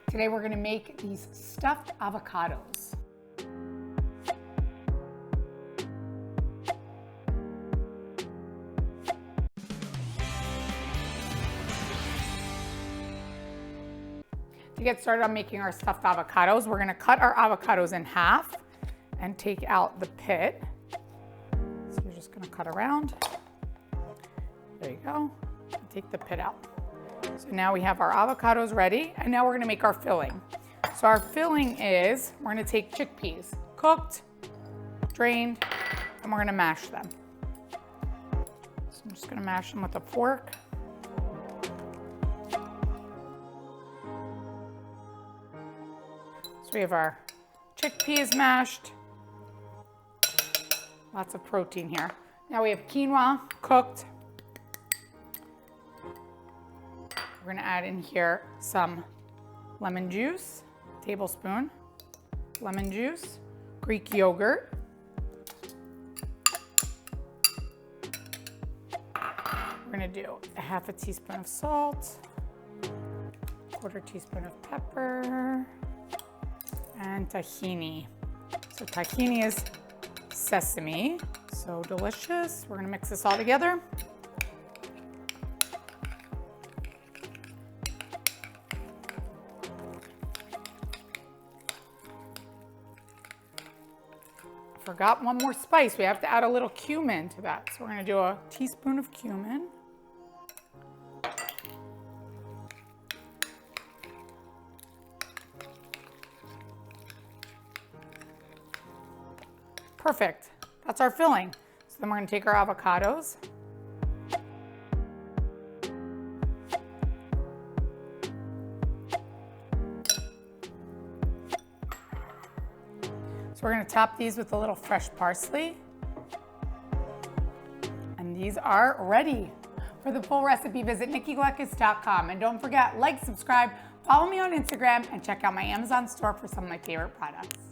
Today we're gonna make these stuffed avocados. To get started on making our stuffed avocados, we're gonna cut our avocados in half and take out the pit. So you're just gonna cut around. There you go. Take the pit out. So now we have our avocados ready, and now we're gonna make our filling. So our filling is, we're gonna take chickpeas, cooked, drained, and we're gonna mash them. So I'm just gonna mash them with a fork. So we have our chickpeas mashed. Lots of protein here. Now we have quinoa cooked. We're gonna add in here some lemon juice, tablespoon, lemon juice, Greek yogurt. We're gonna do a half a teaspoon of salt, quarter teaspoon of pepper, and tahini. So tahini is sesame, so delicious. We're gonna mix this all together. Forgot one more spice. We have to add a little cumin to that. So we're gonna do a teaspoon of cumin. Perfect. That's our filling. So then we're gonna take our avocados. So we're gonna top these with a little fresh parsley. And these are ready. For the full recipe, visit nikkigluckus.com. And don't forget, like, subscribe, follow me on Instagram, and check out my Amazon store for some of my favorite products.